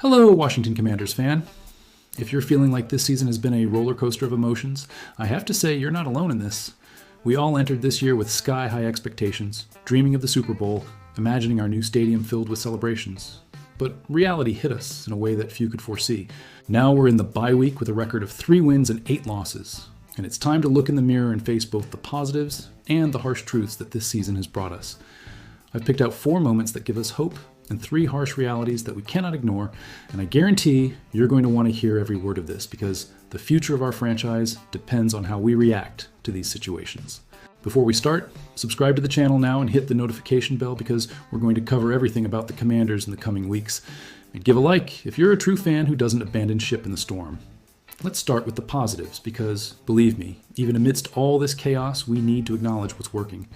Hello, Washington Commanders fan. If you're feeling like this season has been a roller coaster of emotions, I have to say you're not alone in this. We all entered this year with sky-high expectations, dreaming of the Super Bowl, imagining our new stadium filled with celebrations. But reality hit us in a way that few could foresee. Now we're in the bye week with a record of 3 wins and 8 losses, and it's time to look in the mirror and face both the positives and the harsh truths that this season has brought us. I've picked out 4 moments that give us hope and 3 harsh realities that we cannot ignore, and I guarantee you're going to want to hear every word of this because the future of our franchise depends on how we react to these situations. Before we start, subscribe to the channel now and hit the notification bell because we're going to cover everything about the Commanders in the coming weeks. And give a like if you're a true fan who doesn't abandon ship in the storm. Let's start with the positives because, believe me, even amidst all this chaos, we need to acknowledge what's working.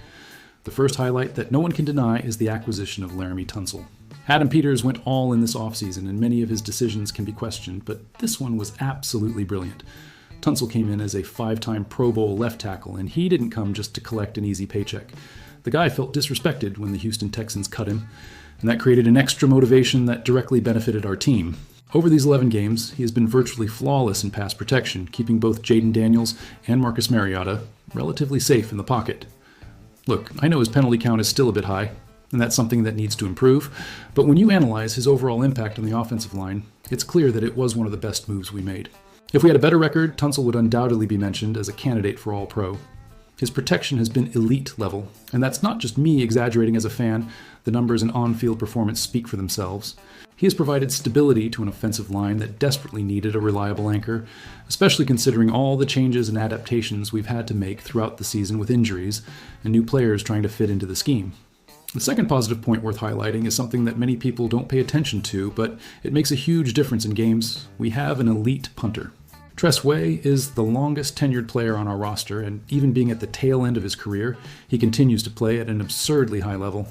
The first highlight that no one can deny is the acquisition of Laremy Tunsil. Adam Peters went all in this offseason, and many of his decisions can be questioned, but this one was absolutely brilliant. Tunsil came in as a 5-time Pro Bowl left tackle, and he didn't come just to collect an easy paycheck. The guy felt disrespected when the Houston Texans cut him, and that created an extra motivation that directly benefited our team. Over these 11 games, he has been virtually flawless in pass protection, keeping both Jaden Daniels and Marcus Mariota relatively safe in the pocket. Look, I know his penalty count is still a bit high, and that's something that needs to improve, but when you analyze his overall impact on the offensive line, it's clear that it was one of the best moves we made. If we had a better record, Tunsil would undoubtedly be mentioned as a candidate for All-Pro. His protection has been elite level, and that's not just me exaggerating as a fan. The numbers and on-field performance speak for themselves. He has provided stability to an offensive line that desperately needed a reliable anchor, especially considering all the changes and adaptations we've had to make throughout the season with injuries and new players trying to fit into the scheme. The second positive point worth highlighting is something that many people don't pay attention to, but it makes a huge difference in games. We have an elite punter. Tress Way is the longest tenured player on our roster, and even being at the tail end of his career, he continues to play at an absurdly high level.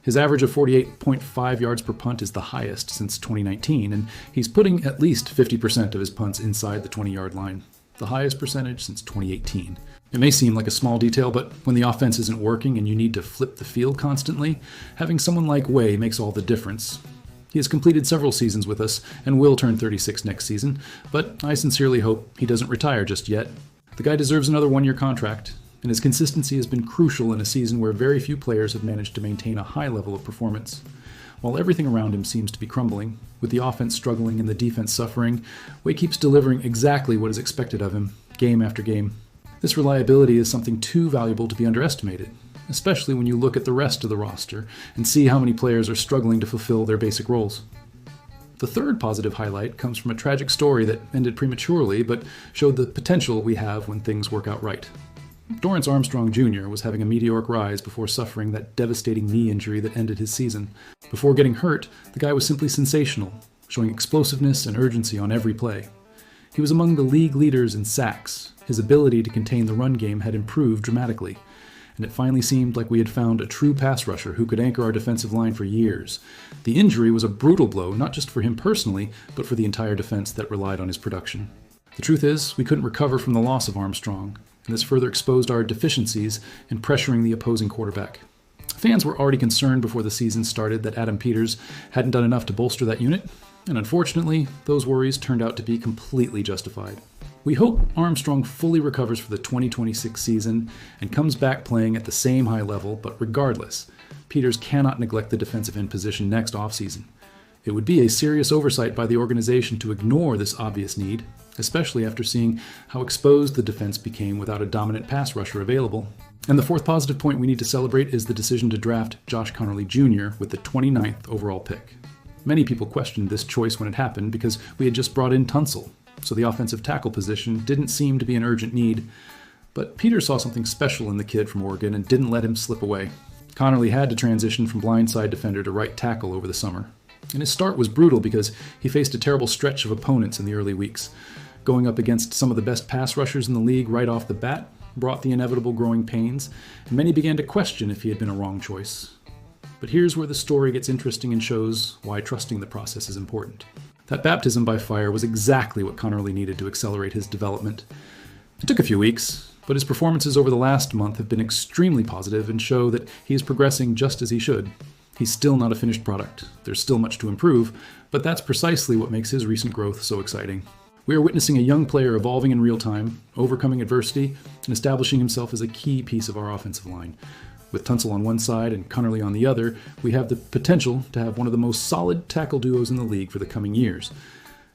His average of 48.5 yards per punt is the highest since 2019, and he's putting at least 50% of his punts inside the 20-yard line, the highest percentage since 2018. It may seem like a small detail, but when the offense isn't working and you need to flip the field constantly, having someone like Way makes all the difference. He has completed several seasons with us and will turn 36 next season, but I sincerely hope he doesn't retire just yet. The guy deserves another 1-year contract, and his consistency has been crucial in a season where very few players have managed to maintain a high level of performance. While everything around him seems to be crumbling, with the offense struggling and the defense suffering, Way keeps delivering exactly what is expected of him, game after game. This reliability is something too valuable to be underestimated, especially when you look at the rest of the roster and see how many players are struggling to fulfill their basic roles. The third positive highlight comes from a tragic story that ended prematurely but showed the potential we have when things work out right. Dorrance Armstrong Jr. was having a meteoric rise before suffering that devastating knee injury that ended his season. Before getting hurt, the guy was simply sensational, showing explosiveness and urgency on every play. He was among the league leaders in sacks. His ability to contain the run game had improved dramatically, and it finally seemed like we had found a true pass rusher who could anchor our defensive line for years. The injury was a brutal blow, not just for him personally, but for the entire defense that relied on his production. The truth is, we couldn't recover from the loss of Armstrong, and this further exposed our deficiencies in pressuring the opposing quarterback. Fans were already concerned before the season started that Adam Peters hadn't done enough to bolster that unit, and unfortunately, those worries turned out to be completely justified. We hope Armstrong fully recovers for the 2026 season and comes back playing at the same high level, but regardless, Peters cannot neglect the defensive end position next offseason. It would be a serious oversight by the organization to ignore this obvious need, especially after seeing how exposed the defense became without a dominant pass rusher available. And the fourth positive point we need to celebrate is the decision to draft Josh Conerly Jr. with the 29th overall pick. Many people questioned this choice when it happened because we had just brought in Tunsil, so the offensive tackle position didn't seem to be an urgent need. But Peter saw something special in the kid from Oregon and didn't let him slip away. Conerly had to transition from blindside defender to right tackle over the summer. And his start was brutal because he faced a terrible stretch of opponents in the early weeks. Going up against some of the best pass rushers in the league right off the bat brought the inevitable growing pains, and many began to question if he had been a wrong choice. But here's where the story gets interesting and shows why trusting the process is important. That baptism by fire was exactly what Conerly needed to accelerate his development. It took a few weeks, but his performances over the last month have been extremely positive and show that he is progressing just as he should. He's still not a finished product. There's still much to improve, but that's precisely what makes his recent growth so exciting. We are witnessing a young player evolving in real time, overcoming adversity, and establishing himself as a key piece of our offensive line. With Tunsil on one side and Conerly on the other, we have the potential to have one of the most solid tackle duos in the league for the coming years.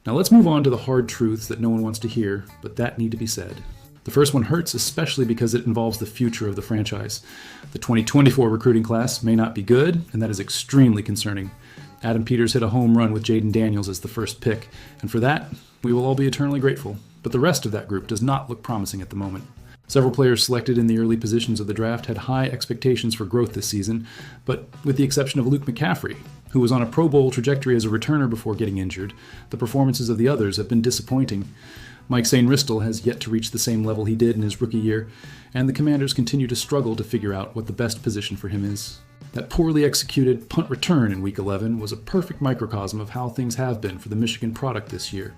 Now let's move on to the hard truths that no one wants to hear, but that need to be said. The first one hurts especially because it involves the future of the franchise. The 2024 recruiting class may not be good, and that is extremely concerning. Adam Peters hit a home run with Jaden Daniels as the first pick, and for that, we will all be eternally grateful. But the rest of that group does not look promising at the moment. Several players selected in the early positions of the draft had high expectations for growth this season, but with the exception of Luke McCaffrey, who was on a Pro Bowl trajectory as a returner before getting injured, the performances of the others have been disappointing. Mike Sainristil has yet to reach the same level he did in his rookie year, and the Commanders continue to struggle to figure out what the best position for him is. That poorly executed punt return in Week 11 was a perfect microcosm of how things have been for the Michigan product this year.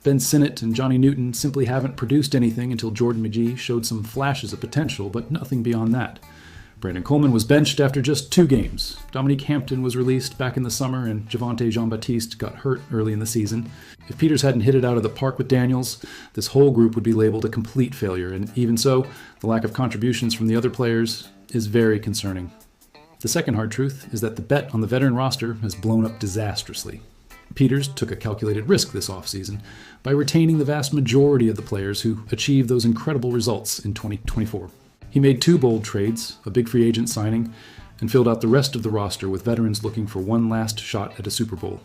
Ben Sinnott and Johnny Newton simply haven't produced anything until Jordan McGee showed some flashes of potential, but nothing beyond that. Brandon Coleman was benched after just 2 games. Dominique Hampton was released back in the summer, and Javonte Jean-Baptiste got hurt early in the season. If Peters hadn't hit it out of the park with Daniels, this whole group would be labeled a complete failure, and even so, the lack of contributions from the other players is very concerning. The second hard truth is that the bet on the veteran roster has blown up disastrously. Peters took a calculated risk this offseason by retaining the vast majority of the players who achieved those incredible results in 2024. He made 2 bold trades, a big free agent signing, and filled out the rest of the roster with veterans looking for one last shot at a Super Bowl.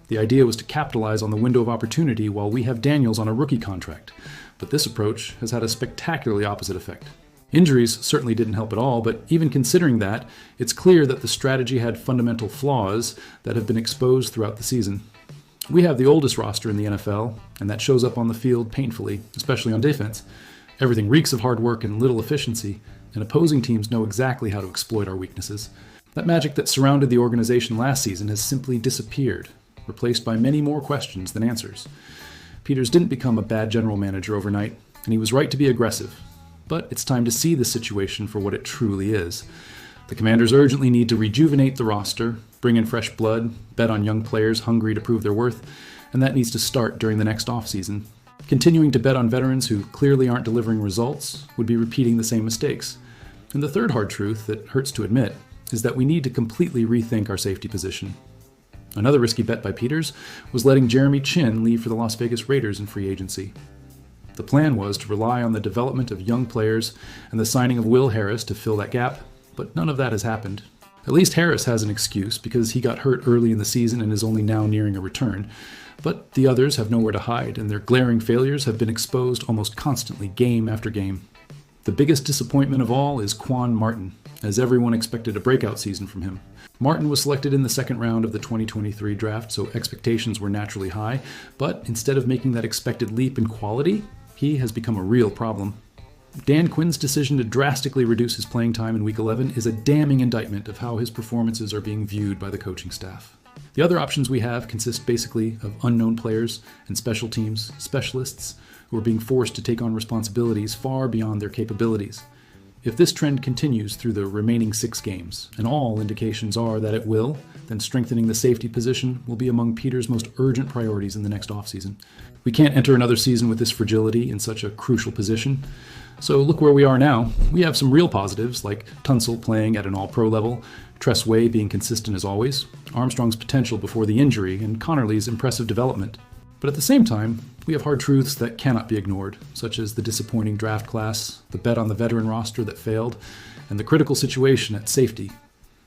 The idea was to capitalize on the window of opportunity while we have Daniels on a rookie contract, but this approach has had a spectacularly opposite effect. Injuries certainly didn't help at all, but even considering that, it's clear that the strategy had fundamental flaws that have been exposed throughout the season. We have the oldest roster in the NFL, and that shows up on the field painfully, especially on defense. Everything reeks of hard work and little efficiency, and opposing teams know exactly how to exploit our weaknesses. That magic that surrounded the organization last season has simply disappeared, replaced by many more questions than answers. Peters didn't become a bad general manager overnight, and he was right to be aggressive. But it's time to see the situation for what it truly is. The Commanders urgently need to rejuvenate the roster, bring in fresh blood, bet on young players hungry to prove their worth, and that needs to start during the next offseason. Continuing to bet on veterans who clearly aren't delivering results would be repeating the same mistakes. And the third hard truth that hurts to admit is that we need to completely rethink our safety position. Another risky bet by Peters was letting Jeremy Chinn leave for the Las Vegas Raiders in free agency. The plan was to rely on the development of young players and the signing of Will Harris to fill that gap, but none of that has happened. At least Harris has an excuse because he got hurt early in the season and is only now nearing a return. But the others have nowhere to hide, and their glaring failures have been exposed almost constantly, game after game. The biggest disappointment of all is Quan Martin, as everyone expected a breakout season from him. Martin was selected in the second round of the 2023 draft, so expectations were naturally high, but instead of making that expected leap in quality, he has become a real problem. Dan Quinn's decision to drastically reduce his playing time in Week 11 is a damning indictment of how his performances are being viewed by the coaching staff. The other options we have consist basically of unknown players and special teams specialists who are being forced to take on responsibilities far beyond their capabilities. If this trend continues through the remaining 6 games, and all indications are that it will, then strengthening the safety position will be among Peters' most urgent priorities in the next offseason. We can't enter another season with this fragility in such a crucial position. So look where we are now. We have some real positives, like Tunsil playing at an all-pro level, Tress Way being consistent as always, Armstrong's potential before the injury, and Conerly's impressive development. But at the same time, we have hard truths that cannot be ignored, such as the disappointing draft class, the bet on the veteran roster that failed, and the critical situation at safety.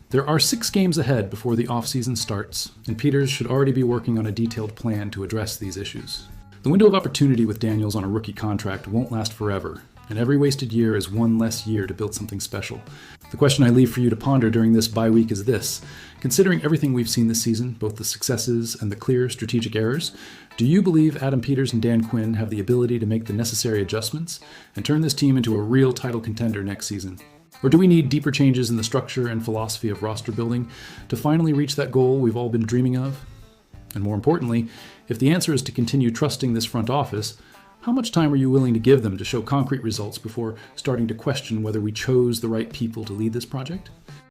There are 6 games ahead before the offseason starts, and Peters should already be working on a detailed plan to address these issues. The window of opportunity with Daniels on a rookie contract won't last forever, and every wasted year is one less year to build something special. The question I leave for you to ponder during this bye week is this: considering everything we've seen this season, both the successes and the clear strategic errors, do you believe Adam Peters and Dan Quinn have the ability to make the necessary adjustments and turn this team into a real title contender next season? Or do we need deeper changes in the structure and philosophy of roster building to finally reach that goal we've all been dreaming of? And more importantly, if the answer is to continue trusting this front office, how much time are you willing to give them to show concrete results before starting to question whether we chose the right people to lead this project?